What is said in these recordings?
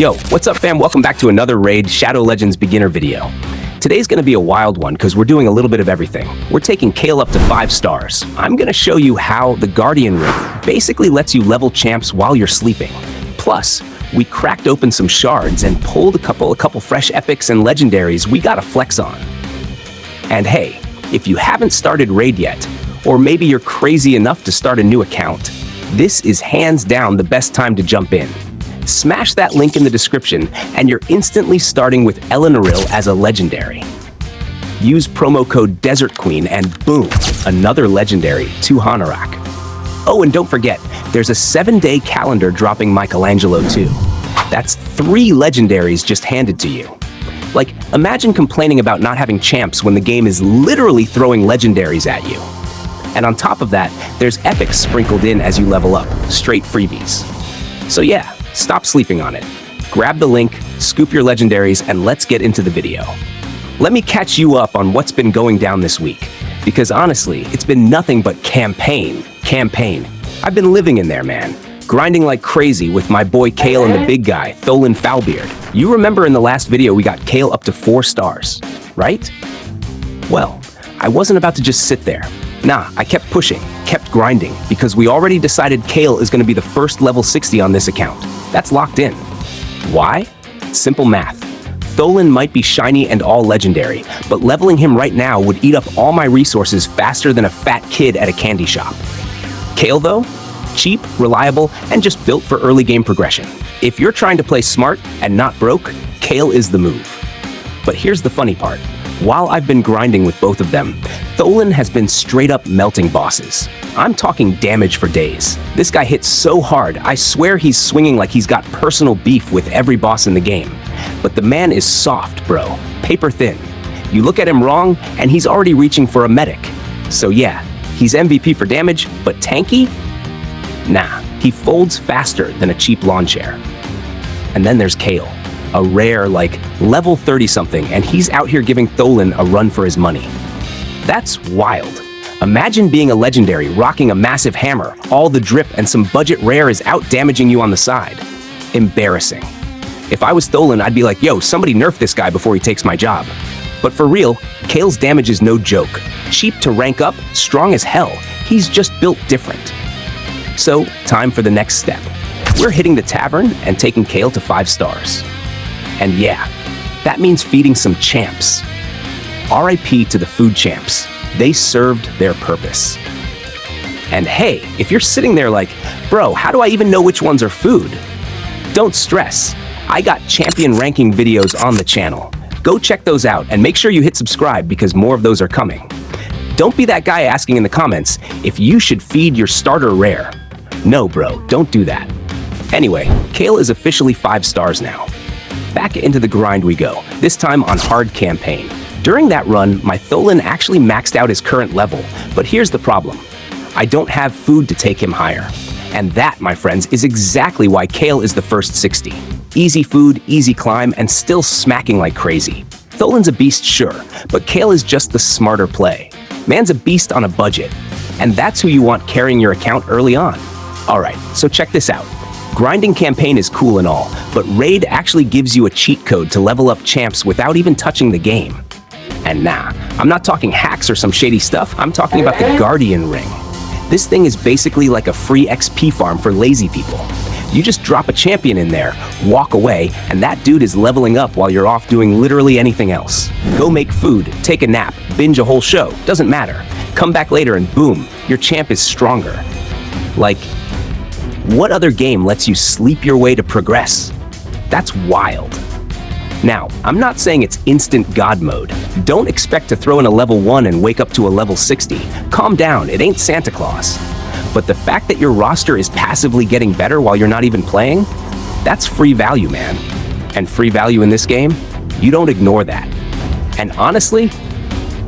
Yo, what's up fam? Welcome back to another Raid Shadow Legends beginner video. Today's gonna be a wild one because we're doing a little bit of everything. We're taking Kael up to 5 stars. I'm gonna show you how the Guardian Ring basically lets you level champs while you're sleeping. Plus, we cracked open some shards and pulled a couple fresh epics and legendaries we gotta flex on. And hey, if you haven't started Raid yet, or maybe you're crazy enough to start a new account, this is hands down the best time to jump in. Smash that link in the description and you're instantly starting with Elenaril as a legendary. Use promo code Desert Queen and boom, another legendary to Hanarak. Oh, and don't forget, there's a 7-day calendar dropping Michelangelo too. That's 3 legendaries just handed to you. Like, imagine complaining about not having champs when the game is literally throwing legendaries at you. And on top of that, there's epics sprinkled in as you level up, straight freebies. So yeah, stop sleeping on it. Grab the link, scoop your legendaries, and let's get into the video. Let me catch you up on what's been going down this week, because honestly, it's been nothing but campaign. I've been living in there, man. Grinding like crazy with my boy Kael and the big guy, Tholen Foulbeard. You remember in the last video we got Kael up to 4 stars, right? Well, I wasn't about to just sit there. Nah, I kept pushing, kept grinding, because we already decided Kael is going to be the first level 60 on this account. That's locked in. Why? Simple math. Tholen might be shiny and all legendary, but leveling him right now would eat up all my resources faster than a fat kid at a candy shop. Kael though? Cheap, reliable, and just built for early game progression. If you're trying to play smart and not broke, Kael is the move. But here's the funny part. While I've been grinding with both of them, Tholen has been straight up melting bosses. I'm talking damage for days. This guy hits so hard, I swear he's swinging like he's got personal beef with every boss in the game. But the man is soft, bro. Paper thin. You look at him wrong, and he's already reaching for a medic. So yeah, he's MVP for damage, but tanky? Nah, he folds faster than a cheap lawn chair. And then there's Kael. A rare, like, level 30-something, and he's out here giving Tholen a run for his money. That's wild. Imagine being a legendary, rocking a massive hammer, all the drip, and some budget rare is out damaging you on the side. Embarrassing. If I was Tholen, I'd be like, yo, somebody nerf this guy before he takes my job. But for real, Kael's damage is no joke. Cheap to rank up, strong as hell. He's just built different. So, time for the next step. We're hitting the tavern and taking Kael to 5 stars. And yeah, that means feeding some champs. RIP to the food champs. They served their purpose. And hey, if you're sitting there like, bro, how do I even know which ones are food? Don't stress. I got champion ranking videos on the channel. Go check those out and make sure you hit subscribe because more of those are coming. Don't be that guy asking in the comments if you should feed your starter rare. No, bro, don't do that. Anyway, Kael is officially 5 stars now. Back into the grind we go, this time on hard campaign. During that run, my Tholen actually maxed out his current level, but here's the problem. I don't have food to take him higher. And that, my friends, is exactly why Kael is the first 60. Easy food, easy climb, and still smacking like crazy. Tholen's a beast, sure, but Kael is just the smarter play. Man's a beast on a budget, and that's who you want carrying your account early on. Alright, so check this out. Grinding campaign is cool and all, but Raid actually gives you a cheat code to level up champs without even touching the game. And nah, I'm not talking hacks or some shady stuff, I'm talking about the Guardian Ring. This thing is basically like a free XP farm for lazy people. You just drop a champion in there, walk away, and that dude is leveling up while you're off doing literally anything else. Go make food, take a nap, binge a whole show, doesn't matter. Come back later and boom, your champ is stronger. Like, what other game lets you sleep your way to progress? That's wild. Now, I'm not saying it's instant God mode. Don't expect to throw in a level 1 and wake up to a level 60. Calm down, it ain't Santa Claus. But the fact that your roster is passively getting better while you're not even playing, that's free value, man. And free value in this game, you don't ignore that. And honestly,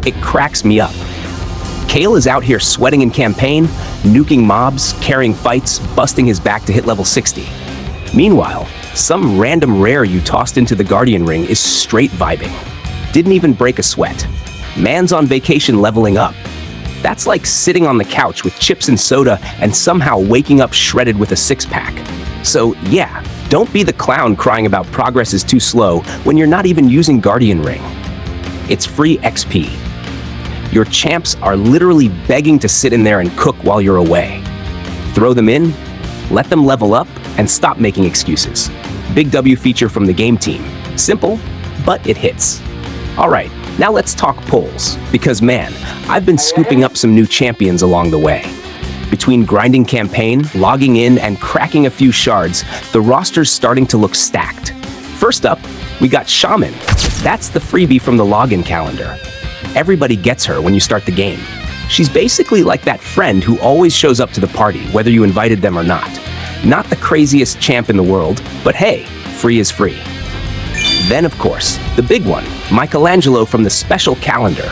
it cracks me up. Kael is out here sweating in campaign, nuking mobs, carrying fights, busting his back to hit level 60. Meanwhile, some random rare you tossed into the Guardian Ring is straight vibing. Didn't even break a sweat. Man's on vacation leveling up. That's like sitting on the couch with chips and soda and somehow waking up shredded with a 6-pack. So yeah, Don't be the clown crying about progress is too slow when you're not even using Guardian Ring. It's free XP. Your champs are literally begging to sit in there and cook while you're away. Throw them in, let them level up, and stop making excuses. Big W feature from the game team. Simple, but it hits. All right, now let's talk pulls, because man, I've been scooping up some new champions along the way. Between grinding campaign, logging in, and cracking a few shards, the roster's starting to look stacked. First up, we got Shaman. That's the freebie from the login calendar. Everybody gets her when you start the game. She's basically like that friend who always shows up to the party, whether you invited them or not. Not the craziest champ in the world, but hey, free is free. Then, of course, the big one, Mycalangelo from the special calendar.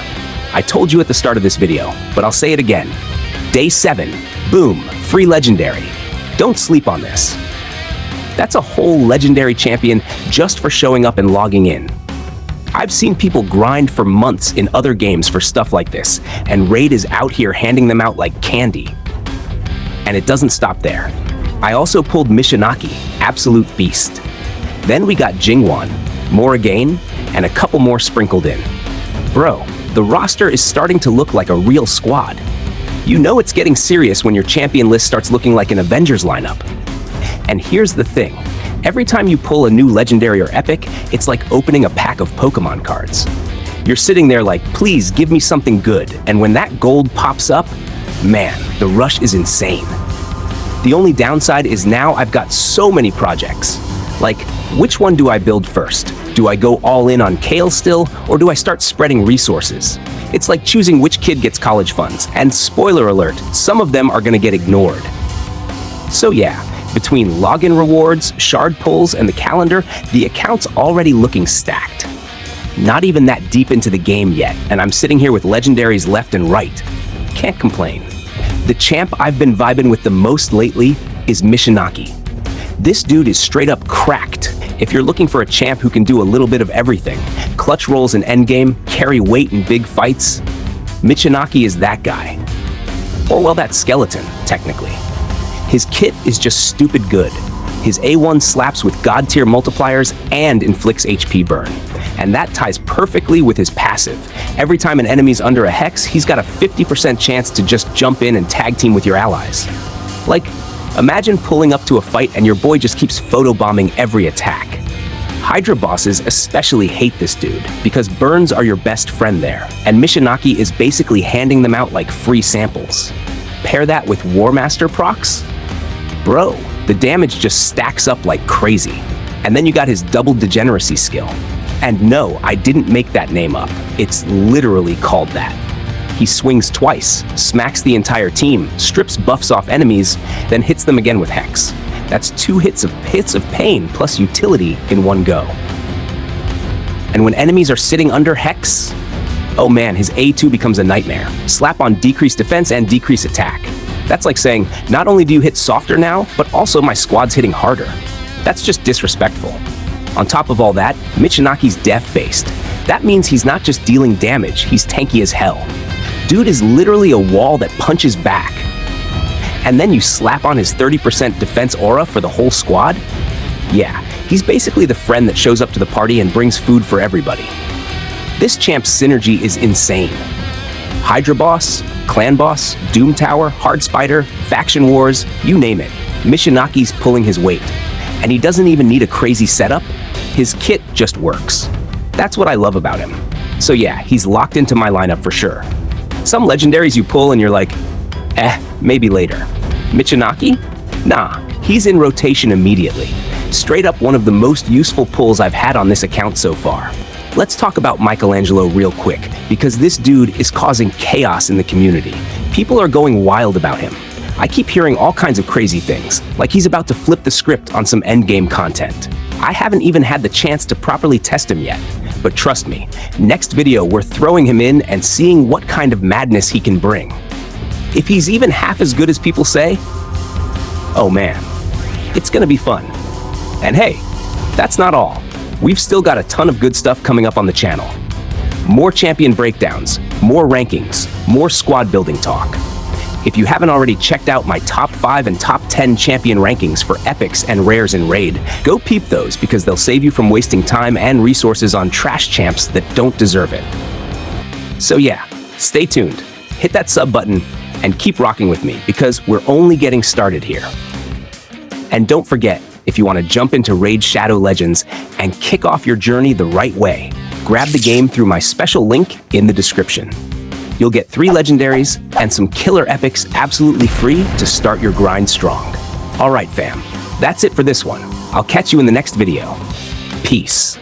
I told you at the start of this video, but I'll say it again. Day 7, boom, free legendary. Don't sleep on this. That's a whole legendary champion just for showing up and logging in. I've seen people grind for months in other games for stuff like this, and Raid is out here handing them out like candy. And it doesn't stop there. I also pulled Michinaki, absolute beast. Then we got Jingwon, Morrigaine, and a couple more sprinkled in. Bro, the roster is starting to look like a real squad. You know it's getting serious when your champion list starts looking like an Avengers lineup. And here's the thing. Every time you pull a new legendary or epic, it's like opening a pack of Pokemon cards. You're sitting there like, please give me something good. And when that gold pops up, man, the rush is insane. The only downside is now I've got so many projects. Like, which one do I build first? Do I go all in on Kael still, or do I start spreading resources? It's like choosing which kid gets college funds, and spoiler alert, some of them are gonna get ignored. So yeah, between login rewards, shard pulls, and the calendar, the account's already looking stacked. Not even that deep into the game yet, and I'm sitting here with legendaries left and right. Can't complain. The champ I've been vibing with the most lately is Michinaki. This dude is straight up cracked. If you're looking for a champ who can do a little bit of everything, clutch rolls in endgame, carry weight in big fights, Michinaki is that guy. Or well, that skeleton, technically. His kit is just stupid good. His A1 slaps with god tier multipliers and inflicts HP burn. And that ties perfectly with his passive. Every time an enemy's under a hex, he's got a 50% chance to just jump in and tag team with your allies. Like, imagine pulling up to a fight and your boy just keeps photobombing every attack. Hydra bosses especially hate this dude because burns are your best friend there, and Michinaki is basically handing them out like free samples. Pair that with War Master procs? Bro, the damage just stacks up like crazy. And then you got his double degeneracy skill. And no, I didn't make that name up. It's literally called that. He swings twice, smacks the entire team, strips buffs off enemies, then hits them again with Hex. That's 2 hits of pain plus utility in one go. And when enemies are sitting under Hex, oh man, his A2 becomes a nightmare. Slap on decreased defense and decrease attack. That's like saying, not only do you hit softer now, but also my squad's hitting harder. That's just disrespectful. On top of all that, Michinaki's death-based. That means he's not just dealing damage, he's tanky as hell. Dude is literally a wall that punches back. And then you slap on his 30% defense aura for the whole squad? Yeah, he's basically the friend that shows up to the party and brings food for everybody. This champ's synergy is insane. Hydra boss, clan boss, Doom Tower, Hard Spider, Faction Wars, you name it. Michinaki's pulling his weight. And he doesn't even need a crazy setup. His kit just works. That's what I love about him. So yeah, he's locked into my lineup for sure. Some legendaries you pull and you're like, maybe later. Michinaki? Nah, he's in rotation immediately. Straight up one of the most useful pulls I've had on this account so far. Let's talk about Mycalangelo real quick, because this dude is causing chaos in the community. People are going wild about him. I keep hearing all kinds of crazy things, like he's about to flip the script on some endgame content. I haven't even had the chance to properly test him yet, but trust me, next video we're throwing him in and seeing what kind of madness he can bring. If he's even half as good as people say, oh man, it's gonna be fun. And hey, that's not all. We've still got a ton of good stuff coming up on the channel. More champion breakdowns, more rankings, more squad building talk. If you haven't already checked out my top 5 and top 10 champion rankings for epics and rares in Raid, go peep those because they'll save you from wasting time and resources on trash champs that don't deserve it. So yeah, stay tuned, hit that sub button, and keep rocking with me because we're only getting started here. And don't forget, if you want to jump into Raid Shadow Legends and kick off your journey the right way, grab the game through my special link in the description. You'll get 3 legendaries and some killer epics absolutely free to start your grind strong. Alright fam, that's it for this one. I'll catch you in the next video. Peace.